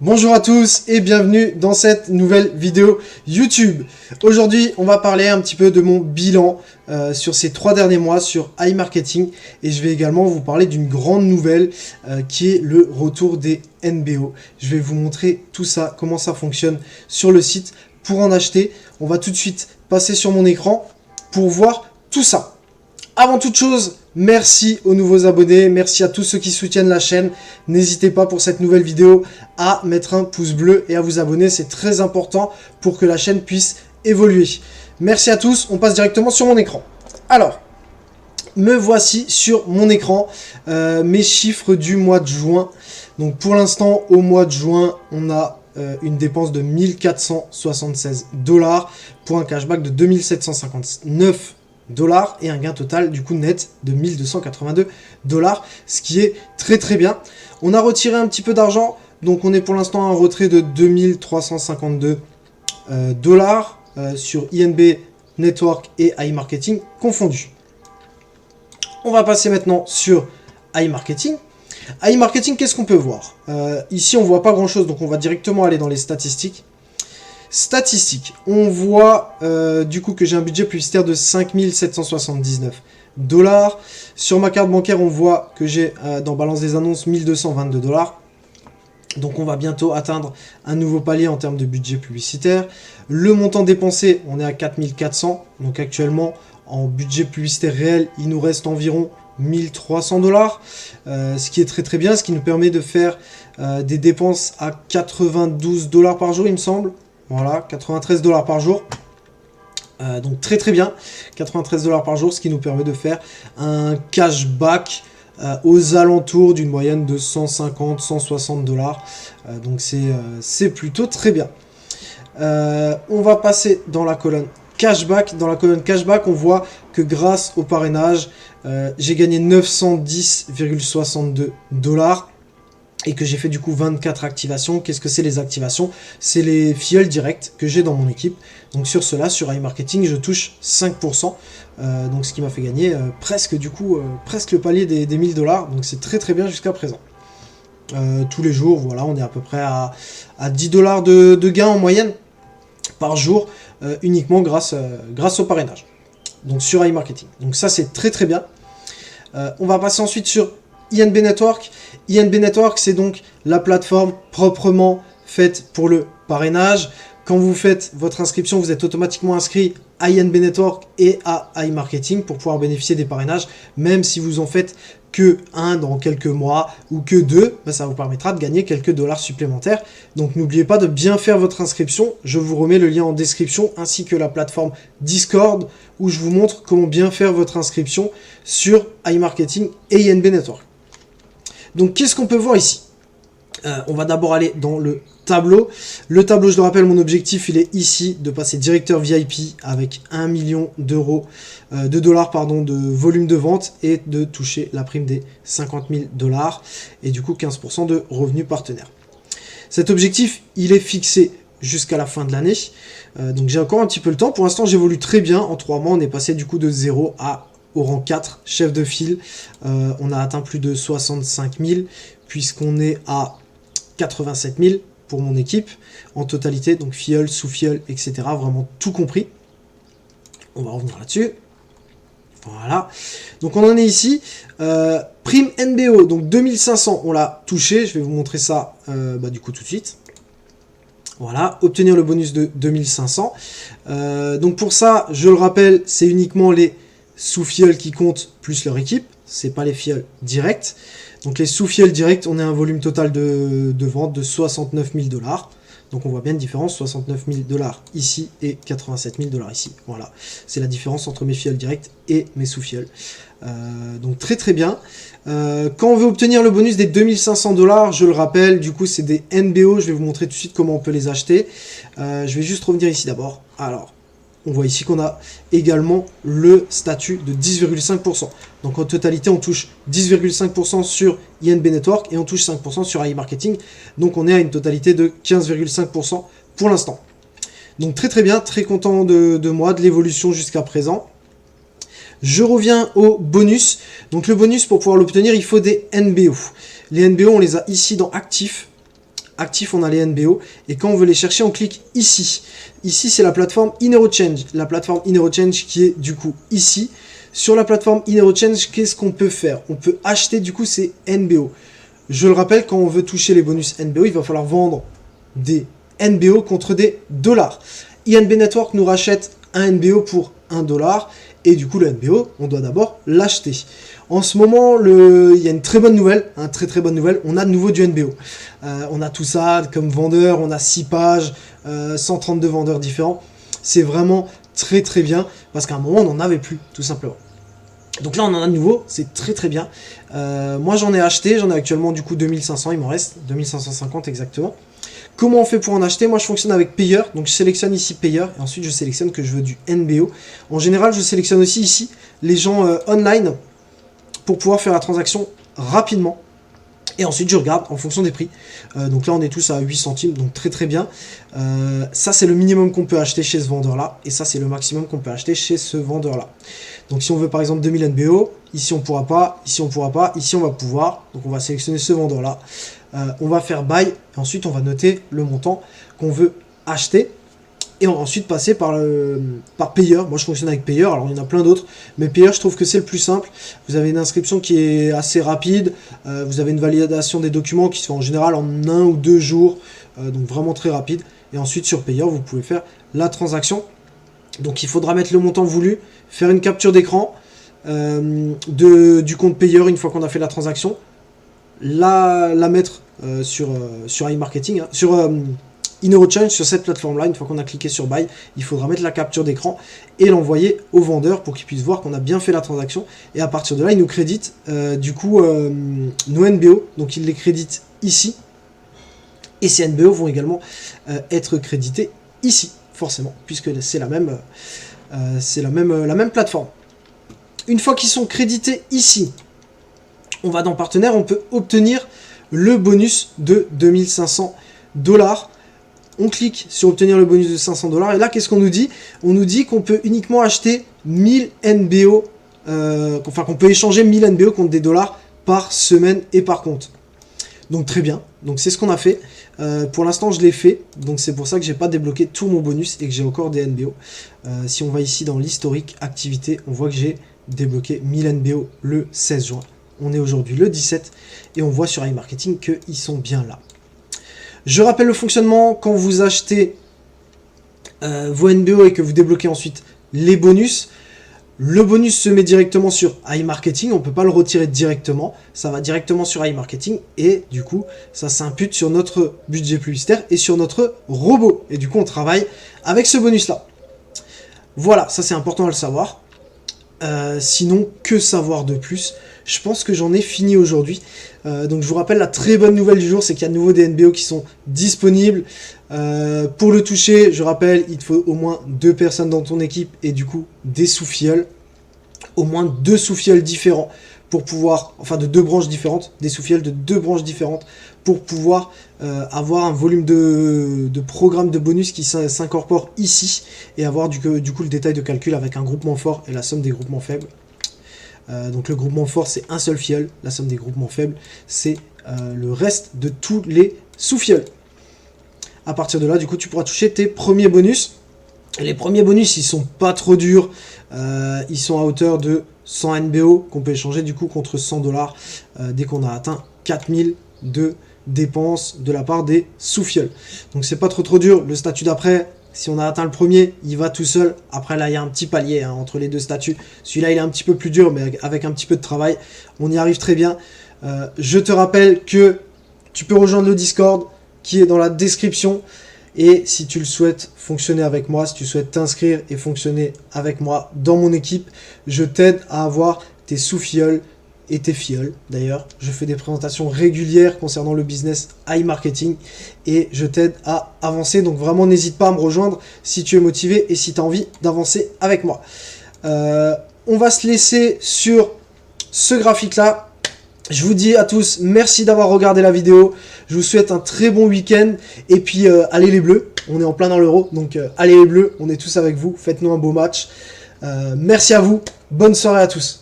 Bonjour à tous et bienvenue dans cette nouvelle vidéo YouTube. Aujourd'hui, on va parler un petit peu de mon bilan sur ces 3 derniers mois sur iMarketing et je vais également vous parler d'une grande nouvelle qui est le retour des NBO. Je vais vous montrer tout ça, comment ça fonctionne sur le site. Pour en acheter, on va tout de suite passer sur mon écran pour voir tout ça. Avant toute chose, merci aux nouveaux abonnés, merci à tous ceux qui soutiennent la chaîne. N'hésitez pas pour cette nouvelle vidéo à mettre un pouce bleu et à vous abonner, c'est très important pour que la chaîne puisse évoluer. Merci à tous, on passe directement sur mon écran. Alors, me voici sur mon écran, mes chiffres du mois de juin. Donc pour l'instant, au mois de juin, on a une dépense de 1476 $ pour un cashback de 2759 $ et un gain total du coup net de 1282 $, ce qui est très bien. On a retiré un petit peu d'argent, donc on est pour l'instant à un retrait de 2352 $ sur INB Network et iMarketing confondus. On va passer maintenant sur iMarketing. iMarketing, qu'est-ce qu'on peut voir? Ici on voit pas grand chose, donc on va directement aller dans les statistiques. Statistiques, on voit du coup que j'ai un budget publicitaire de 5779 $. Sur ma carte bancaire, on voit que j'ai dans balance des annonces 1222 $. Donc on va bientôt atteindre un nouveau palier en termes de budget publicitaire. Le montant dépensé, on est à 4400. Donc actuellement, en budget publicitaire réel, il nous reste environ 1300 $, ce qui est très bien, ce qui nous permet de faire des dépenses à 92 $ par jour, il me semble. Voilà, 93 $ par jour. Donc très bien, 93 $ par jour, ce qui nous permet de faire un cashback aux alentours d'une moyenne de 150-160 $. Donc c'est plutôt très bien. On va passer dans la colonne cashback. Dans la colonne cashback, on voit que grâce au parrainage, j'ai gagné 910,62 $. Et que j'ai fait du coup 24 activations. Qu'est-ce que c'est les activations? C'est les filleuls directs que j'ai dans mon équipe. Donc sur cela, sur iMarketing, je touche 5%. Donc ce qui m'a fait gagner presque le palier des 1000 $. Donc c'est très bien jusqu'à présent. Tous les jours, voilà, on est à peu près à 10 $ de gain en moyenne par jour, uniquement grâce au parrainage. Donc sur iMarketing. Donc ça c'est très bien. On va passer ensuite sur INB Network. INB Network, c'est donc la plateforme proprement faite pour le parrainage. Quand vous faites votre inscription, vous êtes automatiquement inscrit à INB Network et à iMarketing pour pouvoir bénéficier des parrainages. Même si vous en faites que un dans quelques mois ou que deux, ça vous permettra de gagner quelques dollars supplémentaires. Donc n'oubliez pas de bien faire votre inscription. Je vous remets le lien en description ainsi que la plateforme Discord où je vous montre comment bien faire votre inscription sur iMarketing et INB Network. Donc qu'est-ce qu'on peut voir ici? On va d'abord aller dans le tableau. Le tableau, je le rappelle, mon objectif, il est ici de passer directeur VIP avec 1 million d'euros, de dollars, pardon, de volume de vente et de toucher la prime des 50 000 $ et du coup 15% de revenus partenaires. Cet objectif, il est fixé jusqu'à la fin de l'année. Donc j'ai encore un petit peu le temps. Pour l'instant, j'évolue très bien. En 3 mois, on est passé du coup de 0 au rang 4, chef de file. On a atteint plus de 65 000 puisqu'on est à 87 000 pour mon équipe en totalité, donc filleul, sous-filleul, etc. Vraiment tout compris. On va revenir là-dessus. Voilà. Donc on en est ici. Prime NBO, donc 2500, on l'a touché. Je vais vous montrer ça du coup tout de suite. Voilà, obtenir le bonus de 2500. Donc pour ça, je le rappelle, c'est uniquement les sous-filleuls qui comptent plus leur équipe. C'est pas les filleuls directs. Donc les sous-filleuls directs, on a un volume total de vente de 69 000 $. Donc on voit bien une différence, 69 000 $ ici et 87 000 $ ici. Voilà, c'est la différence entre mes filleuls directs et mes sous-filleuls. Donc très bien. Quand on veut obtenir le bonus des 2500 $, je le rappelle, du coup c'est des NBO. Je vais vous montrer tout de suite comment on peut les acheter. Je vais juste revenir ici d'abord. Alors, on voit ici qu'on a également le statut de 10,5%. Donc en totalité, on touche 10,5% sur INB Network et on touche 5% sur iMarketing. Donc on est à une totalité de 15,5% pour l'instant. Donc très bien, très content de moi, de l'évolution jusqu'à présent. Je reviens au bonus. Donc le bonus, pour pouvoir l'obtenir, il faut des NBO. Les NBO, on les a ici dans Actifs. actifs, on a les NBO. Et quand on veut les chercher, on clique ici. Ici, c'est la plateforme InHeroChange. La plateforme InHeroChange qui est du coup ici. Sur la plateforme InHeroChange, qu'est-ce qu'on peut faire? On peut acheter du coup ces NBO. Je le rappelle, quand on veut toucher les bonus NBO, il va falloir vendre des NBO contre des dollars. INB Network nous rachète un NBO pour 1 $. Et du coup, le NBO, on doit d'abord l'acheter. En ce moment, il y a une très bonne nouvelle, très bonne nouvelle, on a de nouveau du NBO. On a tout ça comme vendeur, on a 6 pages, 132 vendeurs différents. C'est vraiment très bien, parce qu'à un moment, on n'en avait plus, tout simplement. Donc là, on en a de nouveau, c'est très bien. Moi, j'en ai acheté, j'en ai actuellement du coup 2500, il m'en reste 2550 exactement. Comment on fait pour en acheter? Moi, je fonctionne avec Payer, donc je sélectionne ici Payer, et ensuite je sélectionne que je veux du NBO. En général, je sélectionne aussi ici les gens online pour pouvoir faire la transaction rapidement. Et ensuite, je regarde en fonction des prix. Donc là, on est tous à 8 centimes, donc très bien. Ça, c'est le minimum qu'on peut acheter chez ce vendeur-là, et ça, c'est le maximum qu'on peut acheter chez ce vendeur-là. Donc si on veut par exemple 2000 NBO, ici on pourra pas, ici on pourra pas, ici on va pouvoir. Donc on va sélectionner ce vendeur-là. On va faire buy, et ensuite on va noter le montant qu'on veut acheter. Et on va ensuite passer par Payer. Moi je fonctionne avec Payer, alors il y en a plein d'autres. Mais Payer, je trouve que c'est le plus simple. Vous avez une inscription qui est assez rapide. Vous avez une validation des documents qui se fait en général en 1 ou 2 jours. Donc vraiment très rapide. Et ensuite sur Payer, vous pouvez faire la transaction. Donc il faudra mettre le montant voulu, faire une capture d'écran du compte payeur une fois qu'on a fait la transaction, la mettre sur iMarketing, sur InHeroChange, sur cette plateforme-là. Une fois qu'on a cliqué sur Buy, il faudra mettre la capture d'écran et l'envoyer au vendeur pour qu'il puisse voir qu'on a bien fait la transaction. Et à partir de là, il nous crédite du coup nos NBO, donc il les crédite ici. Et ces NBO vont également être crédités ici, forcément, puisque c'est la même plateforme. Une fois qu'ils sont crédités ici, on va dans partenaire, on peut obtenir le bonus de 2500 $. On clique sur obtenir le bonus de 500 $, et là, qu'est-ce qu'on nous dit? On nous dit qu'on peut uniquement acheter 1000 NBO, enfin qu'on peut échanger 1000 NBO contre des dollars par semaine et par compte. Donc très bien, donc c'est ce qu'on a fait. Pour l'instant je l'ai fait, donc c'est pour ça que j'ai pas débloqué tout mon bonus et que j'ai encore des NBO. Si on va ici dans l'historique activité, on voit que j'ai débloqué 1000 NBO le 16 juin. On est aujourd'hui le 17 et on voit sur iMarketing qu'ils sont bien là. Je rappelle le fonctionnement: quand vous achetez vos NBO et que vous débloquez ensuite les bonus, le bonus se met directement sur iMarketing, on ne peut pas le retirer directement, ça va directement sur iMarketing et du coup ça s'impute sur notre budget publicitaire et sur notre robot. Et du coup on travaille avec ce bonus là. Voilà, ça c'est important à le savoir. Sinon, que savoir de plus? Je pense que j'en ai fini aujourd'hui. Donc je vous rappelle, la très bonne nouvelle du jour, c'est qu'il y a de nouveau des NBO qui sont disponibles. Pour le toucher, je rappelle, il te faut au moins 2 personnes dans ton équipe et du coup des sous-filleuls. Au moins 2 sous-filleuls différents pour pouvoir, enfin de 2 branches différentes, des sous-filleuls de 2 branches différentes pour pouvoir avoir un volume de programme de bonus qui s'incorpore ici et avoir du coup le détail de calcul avec un groupement fort et la somme des groupements faibles. Donc le groupement fort c'est un seul filleul, la somme des groupements faibles c'est le reste de tous les sous-filleuls. À partir de là, du coup, tu pourras toucher tes premiers bonus. Les premiers bonus, ils sont pas trop durs. Ils sont à hauteur de 100 NBO qu'on peut échanger du coup contre 100 $ dès qu'on a atteint 4000 de dépenses de la part des sous-filleuls. Donc c'est pas trop dur. Le statut d'après, si on a atteint le premier, il va tout seul. Après là, il y a un petit palier entre les deux statuts. Celui-là, il est un petit peu plus dur, mais avec un petit peu de travail, on y arrive très bien. Je te rappelle que tu peux rejoindre le Discord qui est dans la description. Et si tu le souhaites fonctionner avec moi, si tu souhaites t'inscrire et fonctionner avec moi dans mon équipe, je t'aide à avoir tes sous-filleuls et tes filleuls. D'ailleurs, je fais des présentations régulières concernant le business iMarketing et je t'aide à avancer. Donc vraiment, n'hésite pas à me rejoindre si tu es motivé et si tu as envie d'avancer avec moi. On va se laisser sur ce graphique-là. Je vous dis à tous, merci d'avoir regardé la vidéo. Je vous souhaite un très bon week-end. Et puis, allez les Bleus. On est en plein dans l'Euro. Donc, allez les Bleus. On est tous avec vous. Faites-nous un beau match. Merci à vous. Bonne soirée à tous.